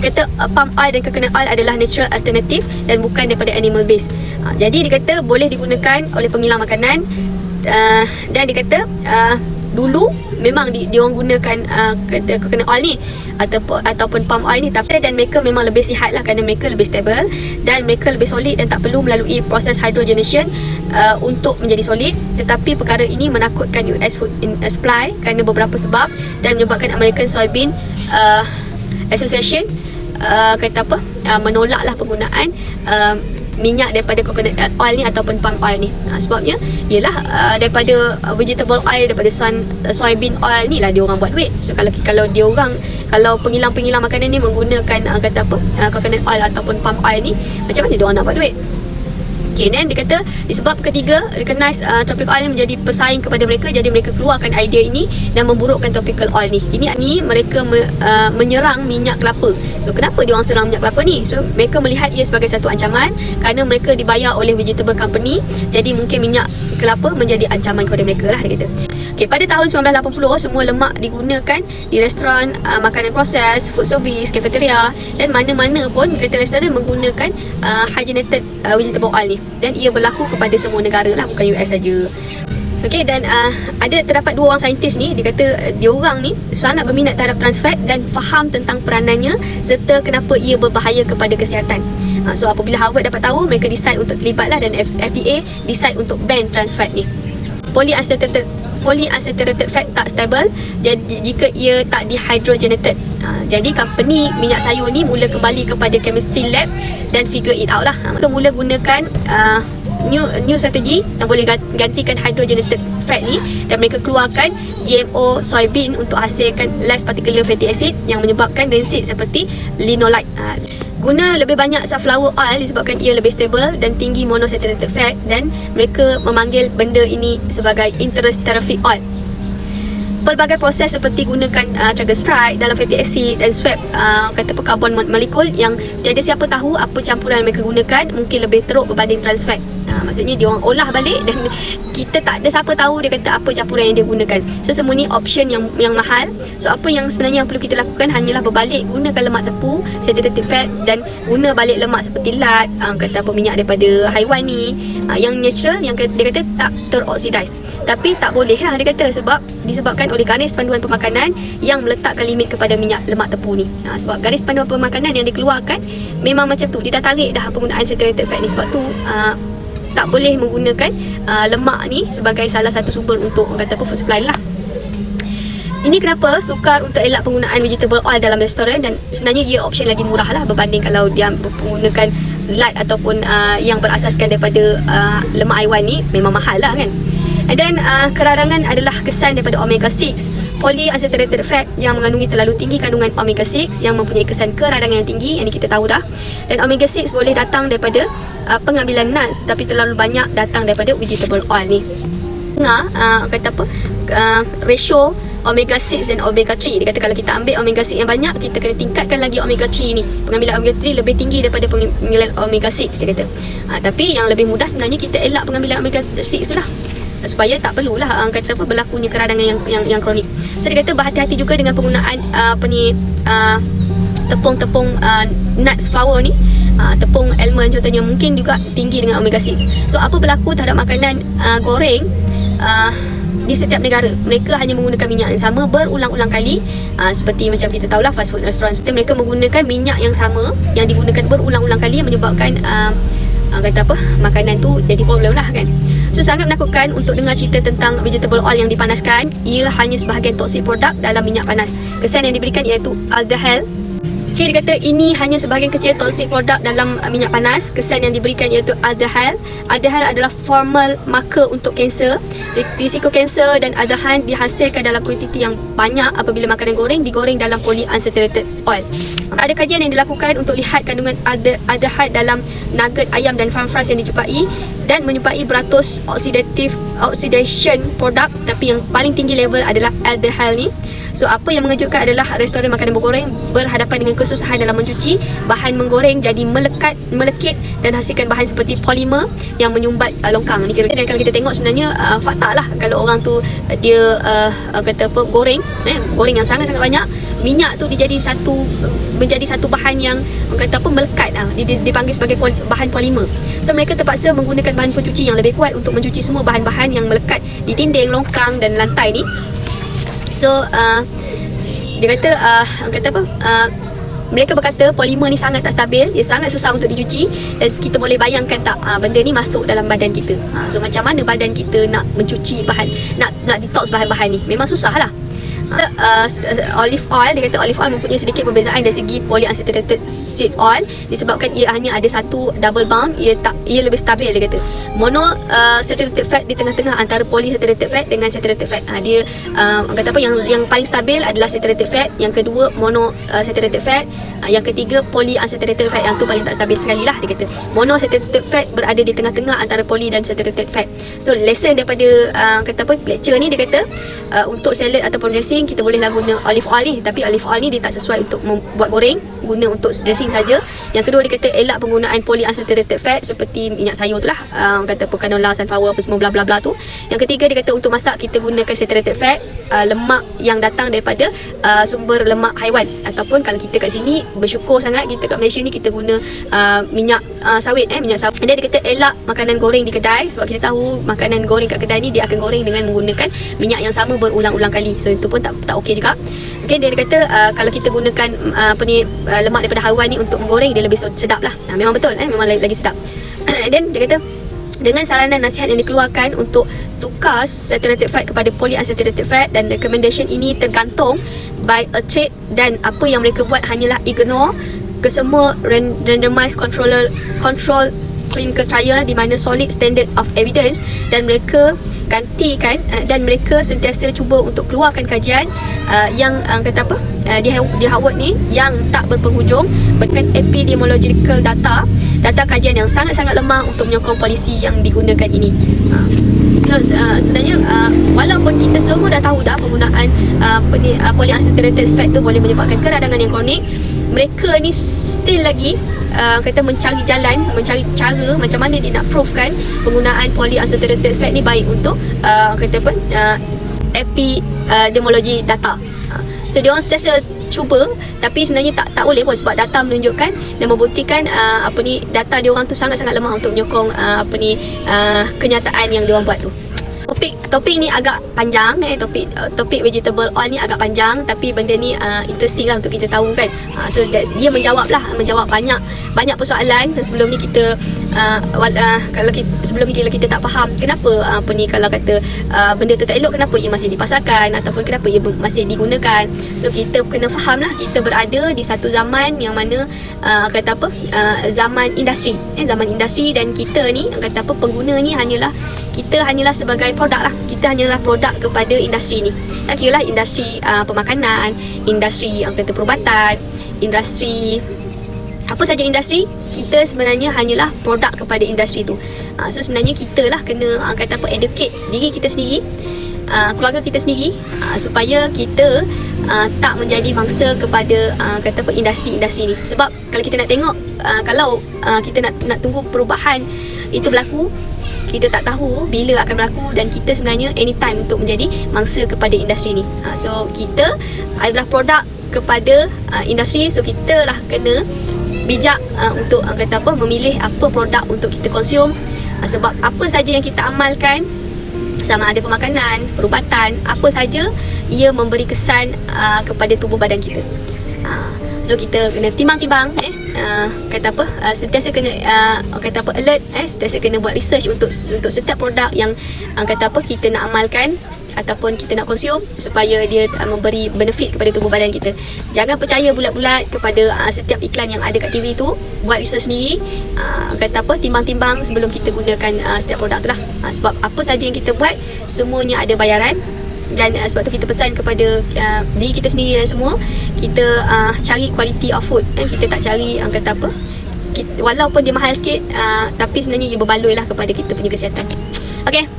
Dia kata palm oil dan coconut oil adalah natural alternative dan bukan daripada animal base. Jadi dia kata boleh digunakan oleh penghilang makanan. Dan dia kata dulu memang dia orang gunakan coconut oil ni ataupun palm oil ni, tapi dan mereka memang lebih sihat lah kerana mereka lebih stable dan mereka lebih solid dan tak perlu melalui proses hydrogenation untuk menjadi solid. Tetapi perkara ini menakutkan US Food Supply kerana beberapa sebab dan menyebabkan American Soybean Association menolaklah penggunaan minyak daripada coconut oil ni ataupun palm oil ni. Sebabnya ialah daripada vegetable oil, daripada soybean oil ni lah dia orang buat duit. So kalau dia orang, kalau penghilang makanan ni menggunakan coconut oil ataupun palm oil ni, macam mana dia orang nak buat duit? Okay, then dia kata disebab ketiga, recognize tropical oil menjadi pesaing kepada mereka, jadi mereka keluarkan idea ini dan memburukkan tropical oil ni. Ini mereka menyerang minyak kelapa. So kenapa dia orang serang minyak kelapa ni? So mereka melihat ia sebagai satu ancaman kerana mereka dibayar oleh vegetable company, jadi mungkin minyak kelapa menjadi ancaman kepada mereka lah, dia kata. Okay, pada tahun 1980 semua lemak digunakan di restoran, makanan proses, food service, cafeteria dan mana-mana pun kata restoran menggunakan hydrogenated vegetable oil ni, dan ia berlaku kepada semua negara lah, bukan US saja. Okey, dan terdapat dua orang saintis ni, dia kata dia orang ni sangat berminat terhadap trans fat dan faham tentang peranannya serta kenapa ia berbahaya kepada kesihatan. So apabila Harvard dapat tahu, mereka decide untuk terlibat lah, dan FDA decide untuk ban trans fat ni. Polyunsaturated fat tak stable jika ia tak dihydrogenated. Jadi company minyak sayur ni mula kembali kepada chemistry lab dan figure it out lah. Mereka mula gunakan new strategy yang boleh gantikan hydrogenated fat ni, dan mereka keluarkan GMO soybean untuk hasilkan less particular fatty acid yang menyebabkan rancid seperti linolite. Guna lebih banyak sunflower oil disebabkan ia lebih stable dan tinggi monosaturated fat, dan mereka memanggil benda ini sebagai intersterofic oil. Pelbagai proses seperti gunakan triglyceride dalam fatty acid dan swab karbon molekul yang tiada siapa tahu apa campuran mereka gunakan, mungkin lebih teruk berbanding trans fat. Maksudnya dia orang olah balik dan kita tak ada siapa tahu dia kata apa campuran yang dia gunakan. So semua ni option yang mahal. So apa yang sebenarnya yang perlu kita lakukan hanyalah berbalik gunakan lemak tepu, saturated fat, dan guna balik lemak seperti lard, minyak daripada haiwan ni, yang natural, yang dia kata tak teroksidize. Tapi tak boleh lah dia kata, sebab disebabkan oleh garis panduan pemakanan yang meletakkan limit kepada minyak lemak tepu ni. Sebab garis panduan pemakanan yang dikeluarkan memang macam tu, dia dah tarik dah penggunaan saturated fat ni. Sebab tu tak boleh menggunakan lemak ni sebagai salah satu sumber untuk food supply lah. Ini kenapa sukar untuk elak penggunaan vegetable oil dalam restoran, dan sebenarnya ia option lagi murah lah berbanding kalau dia menggunakan lard ataupun yang berasaskan daripada lemak haiwan ni, memang mahal lah kan. Dan kerarangan adalah kesan daripada omega 6. Polyunsaturated fat yang mengandungi terlalu tinggi kandungan omega 6 yang mempunyai kesan kerarangan yang tinggi, yang ni kita tahu dah. Dan omega 6 boleh datang daripada pengambilan nuts, tapi terlalu banyak datang daripada vegetable oil ni. Ratio omega 6 dan omega 3. Dia kata kalau kita ambil omega 6 yang banyak, kita kena tingkatkan lagi omega 3 ni. Pengambilan omega 3 lebih tinggi daripada pengambilan omega 6, dia kata. Tapi yang lebih mudah sebenarnya kita elak pengambilan omega 6 tu lah, supaya tak perlulah berlakunya keradangan yang kronik. So dia kata berhati-hati juga dengan penggunaan tepung nuts flour ni, tepung almond contohnya, mungkin juga tinggi dengan omega 6. So apa berlaku terhadap makanan goreng di setiap negara? Mereka hanya menggunakan minyak yang sama berulang-ulang kali, seperti macam kita tahulah fast food restaurant, mereka menggunakan minyak yang sama yang digunakan berulang-ulang kali, yang menyebabkan makanan tu jadi problem lah kan. So sangat menakutkan untuk dengar cerita tentang vegetable oil yang dipanaskan. Ia hanya sebahagian toksik produk dalam minyak panas. Kesan yang diberikan iaitu aldehyde. Okay, dia kata ini hanya sebahagian kecil toksik produk dalam minyak panas. Kesan yang diberikan iaitu aldehyde. Aldehyde adalah formal marker untuk kanser. Risiko kanser dan aldehyde dihasilkan dalam kuantiti yang banyak apabila makanan goreng digoreng dalam polyunsaturated oil. Ada kajian yang dilakukan untuk lihat kandungan aldehyde dalam nugget ayam dan farm fries yang dijumpai, dan menjumpai beratus oxidation produk, tapi yang paling tinggi level adalah aldehyde ni. So apa yang mengejutkan adalah restoran makanan bergoreng berhadapan dengan kesusahan dalam mencuci. Bahan menggoreng jadi melekit dan hasilkan bahan seperti polimer yang menyumbat longkang ni. Dan kalau kita tengok sebenarnya fakta lah, kalau orang tu dia kata apa, goreng yang sangat-sangat banyak, minyak tu menjadi satu bahan yang kata apa, melekat, dipanggil sebagai bahan polimer. So mereka terpaksa menggunakan bahan pencuci yang lebih kuat untuk mencuci semua bahan-bahan yang melekat di dinding, longkang dan lantai ni. So dia kata kata apa, mereka berkata polimer ni sangat tak stabil, dia sangat susah untuk dicuci, dan kita boleh bayangkan tak benda ni masuk dalam badan kita. So macam mana badan kita nak mencuci bahan, nak detox bahan-bahan ni, memang susah lah. Olive oil, dia kata olive oil mempunyai sedikit perbezaan dari segi polyunsaturated seed oil disebabkan ia hanya ada satu double bond, ia lebih stabil. Dia kata mono saturated fat di tengah-tengah antara polysaturated fat dengan saturated fat. Dia kata apa, yang paling stabil adalah saturated fat, yang kedua mono saturated fat, yang ketiga polyunsaturated fat, yang tu paling tak stabil sekali lah. Dia kata mono saturated fat berada di tengah-tengah antara poly dan saturated fat. So lesson daripada kata apa, lecture ni, dia kata untuk salad ataupun dressing kita bolehlah guna olive oil ni, tapi olive oil ni dia tak sesuai untuk membuat goreng, guna untuk dressing saja. Yang kedua, dia kata elak penggunaan polyunsaturated fat seperti minyak sayur tu lah, kata apa, canola, sunflower, apa semua bla bla bla tu. Yang ketiga, dia kata untuk masak kita gunakan saturated fat, lemak yang datang daripada sumber lemak haiwan, ataupun kalau kita kat sini bersyukur sangat, kita kat Malaysia ni kita guna minyak sawit, minyak sawit. Dan dia kata elak makanan goreng di kedai, sebab kita tahu makanan goreng kat kedai ni dia akan goreng dengan menggunakan minyak yang sama berulang-ulang kali. So itu pun tak okey juga. Okay, dia kata kalau kita gunakan lemak daripada haiwan ni untuk menggoreng, dia lebih sedap lah. Memang betul, memang lagi sedap. Dan dia kata dengan saranan nasihat yang dikeluarkan untuk tukar saturated fat kepada polyunsaturated fat, dan recommendation ini tergantung by a trade, dan apa yang mereka buat hanyalah ignore kesemua randomized control clinical trial di mana solid standard of evidence, dan mereka gantikan dan mereka sentiasa cuba untuk keluarkan kajian yang kata apa, di Harvard ni yang tak berpenghujung berdasarkan epidemiological data kajian yang sangat-sangat lemah untuk menyokong polisi yang digunakan ini. So sebenarnya walaupun kita semua dah tahu dah penggunaan polyunsaturated fat tu boleh menyebabkan keradangan yang kronik, mereka ni still lagi kata mencari jalan, mencari cara macam mana dia nak provekan penggunaan polyunsaturated fat ni baik untuk kata apa, epidemiologi data. So dia orang sentiasa cuba, tapi sebenarnya tak boleh pun, sebab data menunjukkan dan membuktikan data dia orang tu sangat-sangat lemah untuk menyokong kenyataan yang dia orang buat tu. Topik ni agak panjang, topik vegetable oil ni agak panjang, tapi benda ni interesting lah untuk kita tahu kan. So dia menjawab banyak persoalan sebelum ni kita sebelum ni kita tak faham kenapa kalau kata benda tu tak elok, kenapa ia masih dipasarkan ataupun kenapa ia masih digunakan. So kita kena faham lah, kita berada di satu zaman yang mana zaman industri, dan kita ni pengguna ni hanyalah sebagai produk lah. Kita hanyalah produk kepada industri ni. Tak kira lah industri pemakanan, industri perubatan, industri apa saja industri, kita sebenarnya hanyalah produk kepada industri tu. So sebenarnya kita lah kena educate diri kita sendiri, keluarga kita sendiri, supaya kita tak menjadi mangsa kepada industri-industri ni. Sebab kalau kita nak tengok, kalau kita nak tunggu perubahan itu berlaku, kita tak tahu bila akan berlaku, dan kita sebenarnya anytime untuk menjadi mangsa kepada industri ni. So kita adalah produk kepada industri, so kita lah kena bijak untuk memilih apa produk untuk kita konsum. Sebab apa saja yang kita amalkan, sama ada pemakanan, perubatan, apa saja, ia memberi kesan kepada tubuh badan kita. So kita kena timbang-timbang, sentiasa kena alert, sentiasa kena buat research untuk setiap produk yang kita nak amalkan ataupun kita nak konsum, supaya dia memberi benefit kepada tubuh badan kita. Jangan percaya bulat-bulat kepada setiap iklan yang ada kat TV tu. Buat research sendiri, timbang-timbang sebelum kita gunakan setiap produk tu lah. Sebab apa saja yang kita buat, semuanya ada bayaran. Dan sebab tu kita pesan kepada diri kita sendiri dan semua, kita cari quality of food, kita tak cari walaupun dia mahal sikit, tapi sebenarnya ia berbaloi lah kepada kita punya kesihatan. Okay,